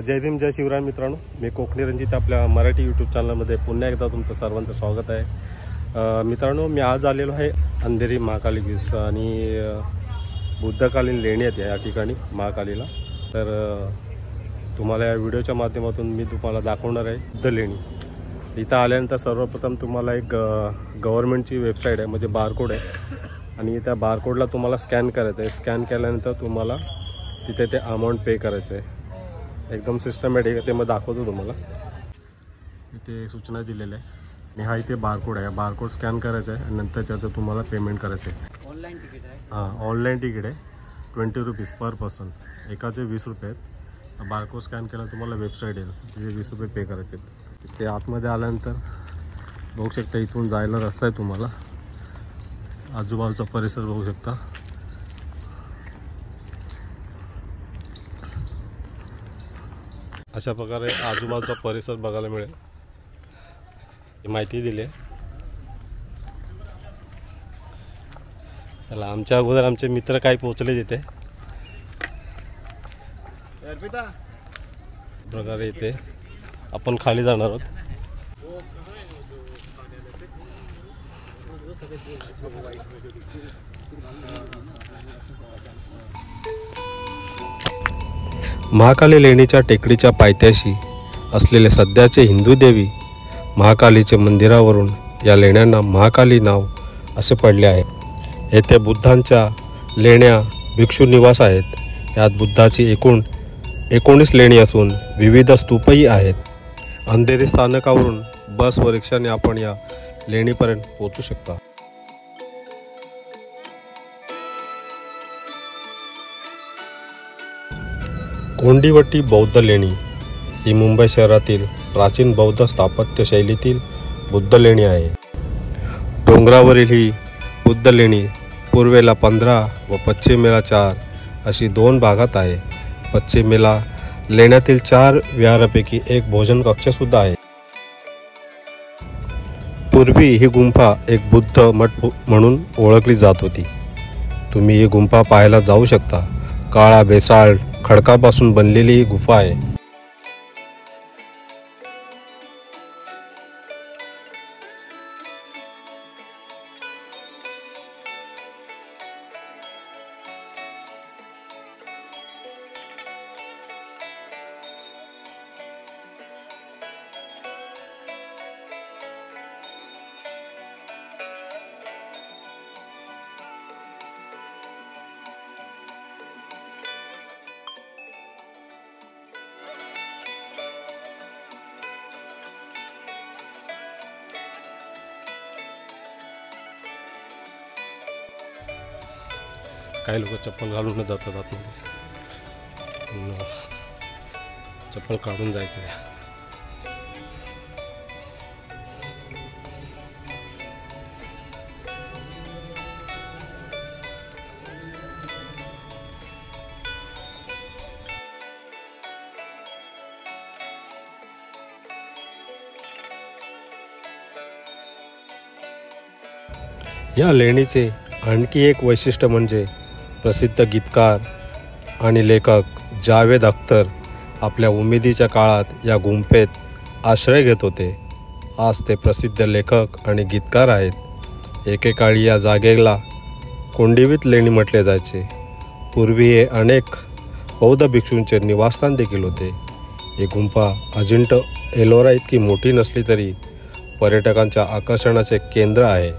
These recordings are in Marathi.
जय भीम जय शिवराय मित्रांनो, मी कोकणी रंजित आपल्या मराठी यूट्यूब चॅनलमध्ये पुन्हा एकदा तुमचं सर्वांचं स्वागत आहे। मित्रांनो, मी आज आलेलो आहे अंधेरी महाकाली बीच आणि बुद्धकालीन लेणी आहेत या ठिकाणी महाकालीला। तर तुम्हाला या व्हिडिओच्या माध्यमातून मी तुम्हाला दाखवणार आहे बुद्ध लेणी। इथं आल्यानंतर सर्वप्रथम तुम्हाला एक गव्हर्नमेंटची वेबसाईट आहे, म्हणजे बारकोड आहे आणि त्या बारकोडला तुम्हाला स्कॅन करायचं आहे। स्कॅन केल्यानंतर तुम्हाला तिथे ते अमाऊंट पे करायचं आहे। एकदम सिस्टमॅटिक आहे, ते मग दाखवतो तुम्हाला। इथे सूचना दिलेल्या आहे आणि हा इथे बारकोड आहे। बारकोड स्कॅन करायचा आहे आणि नंतर त्याचं तुम्हाला पेमेंट करायचं आहे। ऑनलाईन तिकीट आहे? हां, ऑनलाईन तिकीट आहे। 20 रुपीज पर पर्सन, एकाचे 20 रुपये आहेत। बारकोड स्कॅन केला तुम्हाला वेबसाईट येईल, तिथे 20 रुपये पे करायचे आहेत। ते आतमध्ये आल्यानंतर बघू शकता, इथून जायला रस्ता आहे तुम्हाला। आजूबाजूचा परिसर बघू शकता। अशा प्रकारे आजूबाजूचा परिसर बघायला मिळेल, ही माहिती दिली आहे। चला, आमच्या अगोदर आमचे मित्र काही पोहोचले तिथे। प्रकारे इथे आपण खाली जाणार आहोत। महाकाली लेणीच्या टेकडीच्या पायथ्याशी असलेले सध्याचे हिंदू देवी महाकालीचे मंदिरावरून या लेण्यांना महाकाली नाव असे पडले आहे। येथे बुद्धांच्या लेण्या भिक्षू निवास आहेत। यात बुद्धाची एकूण 19 लेणी असून विविध स्तूपही आहेत। अंधेरी स्थानकावरून बस व रिक्षाने आपण या लेणीपर्यंत पोहोचू शकता। कोंडिवटी बौद्ध लेणी ही मुंबई शहरातील प्राचीन बौद्ध स्थापत्य शैलीतील बुद्ध लेणी आहे। डोंगरावरील ही बुद्ध लेणी पूर्वेला 15 व पश्चिमेला 4 अशी 2 भागात आहे। पश्चिमेला लेण्यातील 4 विहारापैकी एक भोजन कक्षसुद्धा आहे। पूर्वी ही गुंफा एक बुद्ध मठ म्हणून ओळखली जात होती। तुम्ही ही गुंफा पाहायला जाऊ शकता। काळा बेसाल्ट खडकापासून बनलेली ही गुफा आहे। काही लोक चप्पल घालून जातात आतमध्ये, चप्पल काढून जायचं आहे। या लेणीचे आणखी एक वैशिष्ट्य म्हणजे प्रसिद्ध गीतकार आणि लेखक जावेद अख्तर आपल्या उमेदीच्या काळात या गुंफेत आश्रय घेत होते। आज ते प्रसिद्ध लेखक आणि गीतकार आहेत। एकेकाळी या जागेला कोंडिवट लेणी म्हटले जायचे। पूर्वी हे अनेक बौद्ध भिक्षूंचे निवासस्थान देखील होते। ही गुंफा अजिंठा एलोरा इतकी मोठी नसली तरी पर्यटकांच्या आकर्षणाचे केंद्र आहे।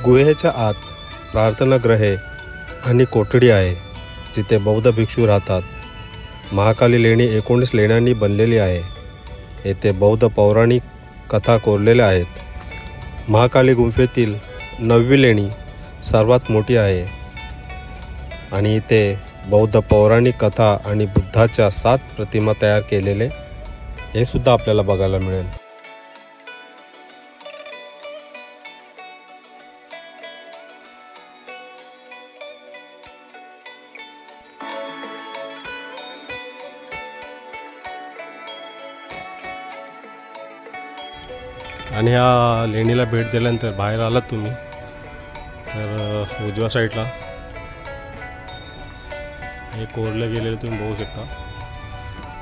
गुहेच्या आत प्रार्थनागृहे आणि कोठडी आहे, जिथे बौद्ध भिक्षू राहतात। महाकाली लेणी 19 लेण्यांनी बनलेली आहे। येथे बौद्ध पौराणिक कथा कोरलेल्या आहेत। महाकाली गुंफेतील 9वी लेणी सर्वात मोठी आहे आणि इथे बौद्ध पौराणिक कथा आणि बुद्धाच्या 7 प्रतिमा तयार केलेले हे सुद्धा आपल्याला बघायला मिळेल। आणि ह्या लेणीला भेट दिल्यानंतर बाहेर आलात तुम्ही तर उजव्या साईडला हे कोरले गेलेले तुम्ही बघू शकता,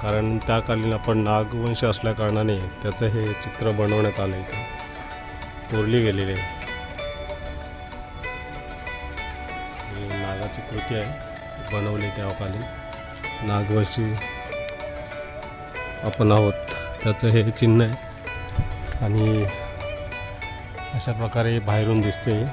कारण त्याकालीन आपण नागवंश असल्या कारणाने त्याचं हे चित्र बनवण्यात आलं इथे, कोरली गेलेली आहे. ही नागाची कृती आहे बनवली त्याकालीन, नागवंशी आपण आहोत त्याचं हे चिन्ह आहे. आणि अशा प्रकारे बाहेरून दिसते.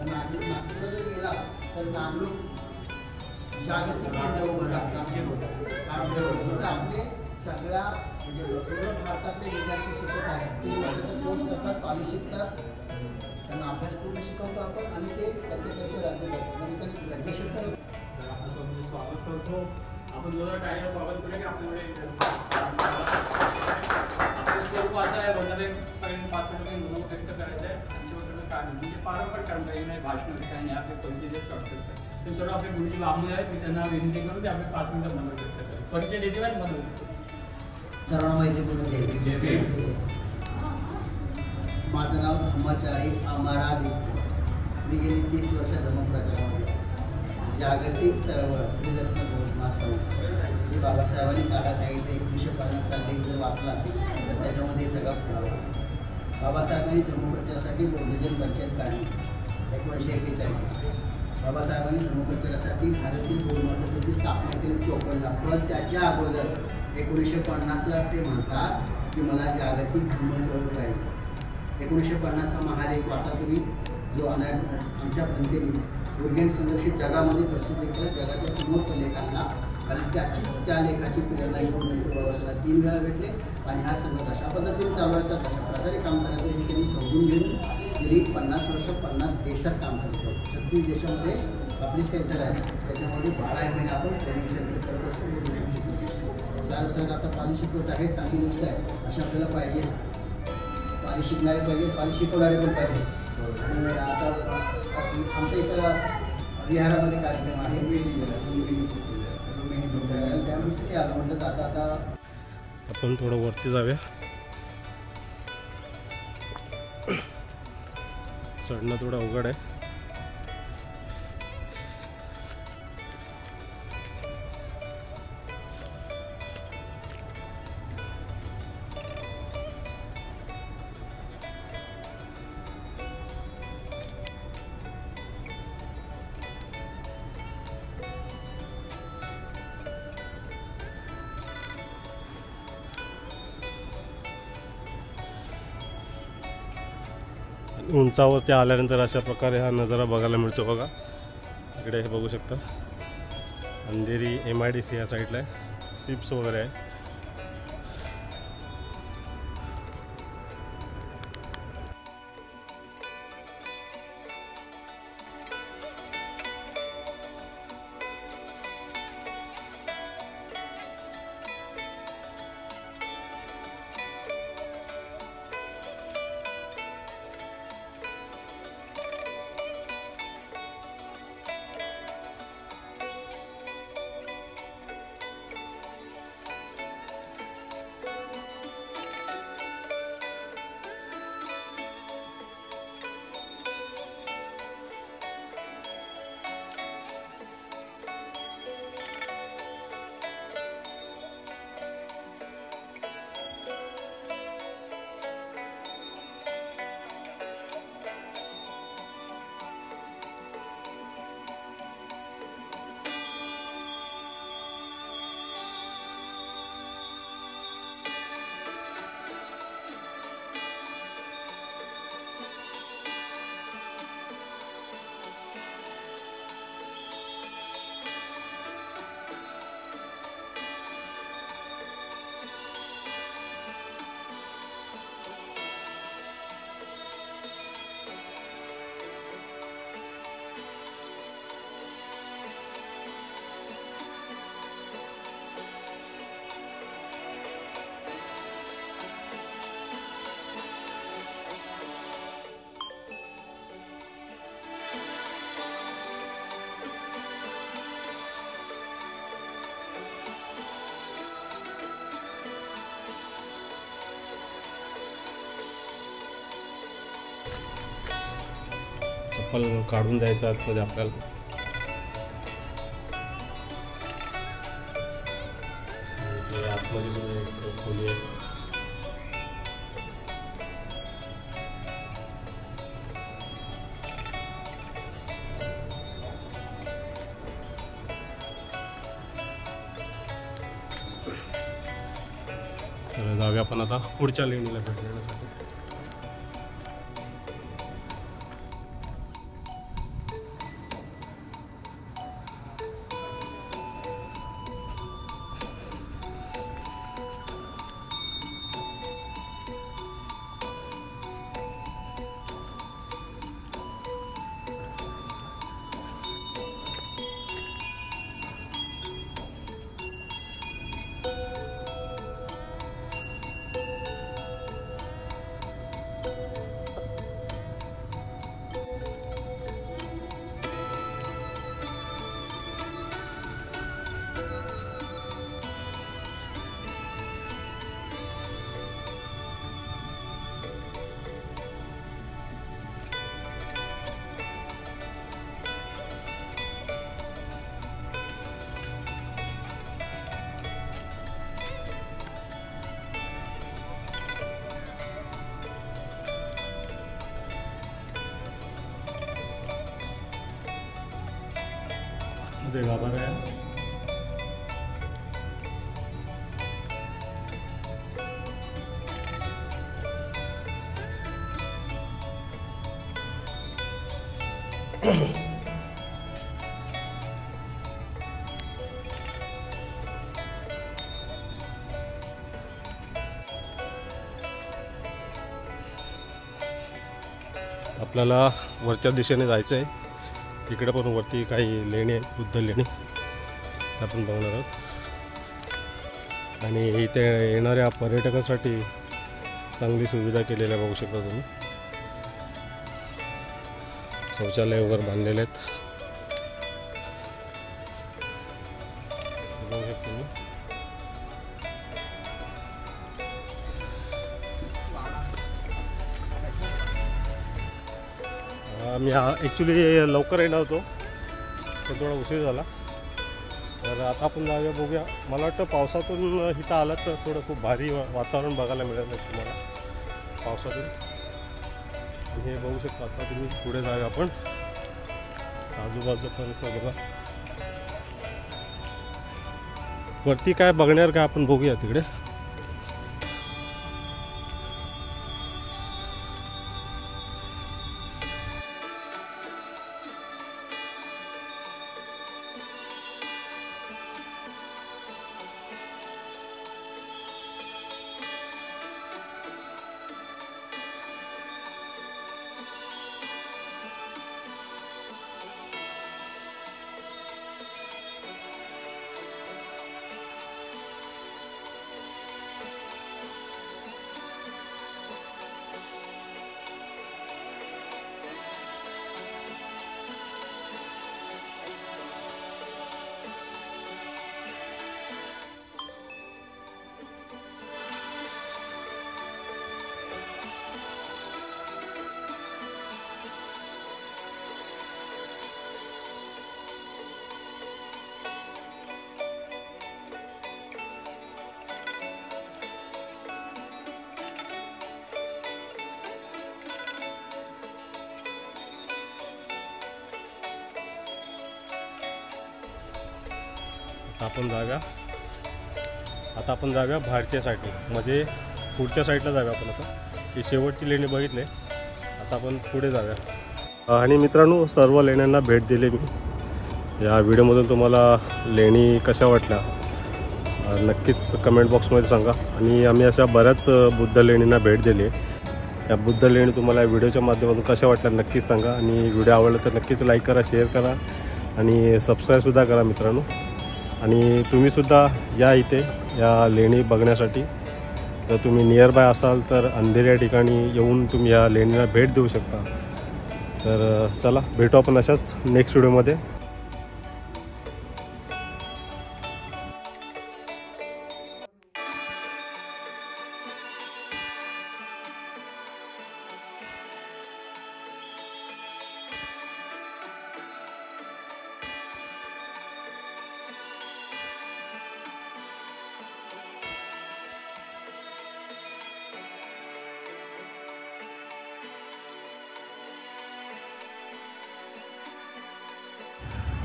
नागपूर जर गेला तर नामरूप जागतिक केंद्र आपले सगळ्या म्हणजे पूर्ण भारतातले विद्यार्थी शिकत आहेत. 3 वर्षाचा कोर्स करतात, कॉलेज शिकतात, त्यांना अभ्यास पूर्ण शिकवतो आपण आणि ते करते राज्य करतो म्हणजे त्यांनी ग्रॅज्युएशन करतो. आपण स्वागत करतो. आपण जोरदार टाळ्या स्वागत करूया की आपल्याकडे आपलं स्वरूप असं आहे वगैरे सगळ्यांनी 5 मिनिटं मनोगत व्यक्त करायचं आहे आणि शिवसैनिक काय म्हणजे पारंपरिक काही नाही, भाषण ठिकाणी आपले परिचय जे करतात ते सर्व आपले गुरुजी लांबून आहेत. मी त्यांना विनंती करून ते आपले 5 मिनिटं मनोगत व्यक्त करतात. परिचय देते नाही मनोगत सर्वांना माहिती पूर्ण माझं नाव धम्माचारी अमरादी. मी गेली 30 वर्ष धम्मप्रचारामध्ये जागतिक चळवळ त्रिरत्न गौतमासव जे बाबासाहेबांनी काढा सांगितले 1950 साली जर वाचला तर त्याच्यामध्ये सगळा पुरावा. बाबासाहेबांनी धर्मप्रचारासाठी बौद्धजन पंचायत काढली 1941. बाबासाहेबांनी धर्मप्रचारासाठी भारतीय गौतमासवाची स्थापना केली 54ला. पण त्याच्या अगोदर 1950ला ते म्हणतात की मला जागतिक धर्म चळवळ पाहिजे. 1950चा महालेख वाचा तुम्ही, जो आमच्या पंथेने गुडघेन संघर्षित जगामध्ये प्रसिद्ध केलं, जगाच्या समोर लेख आणला आणि त्याचीच त्या लेखाची प्रेरणा घेऊन नंतर बाबासाहेब 3 वेळा भेटले आणि हा संघ अशा पद्धतीने चालवायचा, तशा प्रकारे काम करायचं हे त्यांनी समजून घेऊन गेली 50 वर्ष 50 देशात काम करतो. 36 देशामध्ये आपली सेंटर आहे, त्याच्यामध्ये 12 महिने आपण ट्रेनिंग सेंटर करत असतो. सर आता पाली शिकवत आहे, चांगली गोष्ट आहे, अशा आपल्याला पाहिजे. पाली शिकणारे पाहिजे, पाली शिकवणारे पण पाहिजे. आणि आता आमच्या इथं विहारामध्ये कार्यक्रम आहे, त्यानुसार ते आलं म्हटलं तर आता आपण थोडं वरती जाऊया. चढणं थोडं अवघड आहे. उंचावरती आल्यानंतर अशा प्रकारे हा नजारा बघायला मिळतो. बघा इकडे हे बघू शकता, अंधेरी MIDC या साईडला आहे, सिप्स वगैरे आहे. चप्पल काढून द्यायचं आतमध्ये आपल्याला. आतमध्ये सुद्धा एक खोली आहे. तर जाऊया आपण आता पुढच्या लेणीला भेट देण्यासाठी. मध्ये गाभारा आहे. आपल्याला वरच्या दिशेने जायचं आहे. तिकडे पण वरती काही लेणी आहेत, बुद्ध लेणी, त्या आपण बघणार आहोत. आणि इथे येणाऱ्या पर्यटकांसाठी चांगली सुविधा केलेल्या बघू शकता तुम्ही. शौचालय वगैरे बांधलेले आहेत बघू शकता तुम्ही. मी ॲक्च्युली लवकर येणार होतो पण थोडा उशीर झाला. तर आता आपण जाऊया, बघूया. मला वाटतं पावसातून इथं आलं तर थोडं खूप भारी वातावरण बघायला मिळेल तुम्हाला पावसातून. हे बघू शकता. आता तुम्ही पुढे जाऊया आपण. आजूबाजूचा परिसर बघा. वरती काय बघण्यावर काय आपण बघूया तिकडे. आता आपण जाऊया बाहेरच्या साईडला, म्हणजे पुढच्या साईडला जाऊया आपण. आता ही शेवटची लेणी बघितले, आता आपण पुढे जाऊया. आणि मित्रांनो, सर्व लेण्यांना भेट दिली मी. या व्हिडिओमधून तुम्हाला लेणी कशा वाटल्या नक्कीच कमेंट बॉक्समध्ये सांगा. आणि आम्ही अशा बऱ्याच बुद्ध लेणींना भेट दिली आहे. या बुद्ध लेणी तुम्हाला व्हिडिओच्या माध्यमातून कशा वाटल्या नक्कीच सांगा. आणि व्हिडिओ आवडला तर नक्कीच लाईक करा, शेअर करा आणि सबस्क्राईबसुद्धा करा मित्रांनो. आणि तुम्हीसुद्धा या इथे या लेणी बघण्यासाठी. जर तुम्ही नियर बाय असाल तर अंधेरी या ठिकाणी येऊन तुम्ही या लेणीला भेट देऊ शकता. तर चला, भेटू आपण अशाच नेक्स्ट व्हिडिओमध्ये.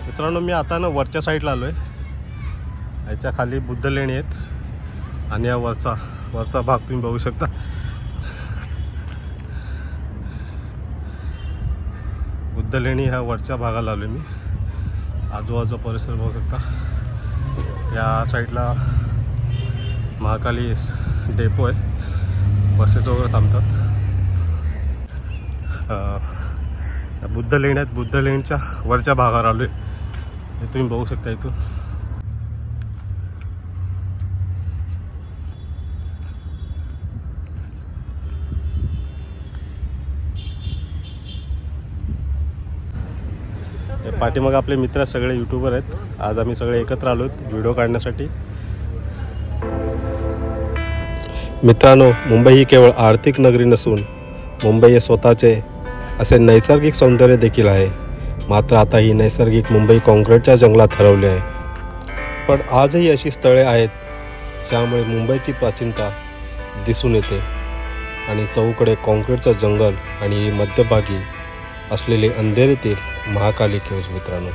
मित्रांनो मी आता ना वरच्या साईडला आलो आहे. याच्या खाली बुद्ध लेणी आहेत आणि या वरचा भाग तुम्ही बघू शकता. बुद्ध लेणी ह्या वरच्या भागाला आलो मी. आजूबाजूचा परिसर बघू शकता. या साईडला महाकाली डेपो आहे, बसेस वगैरे थांबतात. बुद्ध लेणी आहेत. बुद्ध लेणीच्या वरच्या भागावर आलो आहे. हे तुम्ही बघू शकता इथून. पाठीमागे आपले मित्र सगळे यूट्यूबर आहेत. आज आम्ही सगळे एकत्र आलो व्हिडिओ काढण्यासाठी. मित्रांनो, मुंबई ही केवळ आर्थिक नगरी नसून मुंबई हे स्वतःचे असे नैसर्गिक सौंदर्य देखील आहे. मात्र आता ही नैसर्गिक मुंबई काँक्रीटच्या जंगलात हरवली आहे. पण आजही अशी स्थळे आहेत ज्यामुळे मुंबईची प्राचीनता दिसून येते. आणि चौकडे काँक्रीटचं जंगल आणि मध्यभागी असलेले अंधेरीतील महाकाली केव्ज मित्रांनो.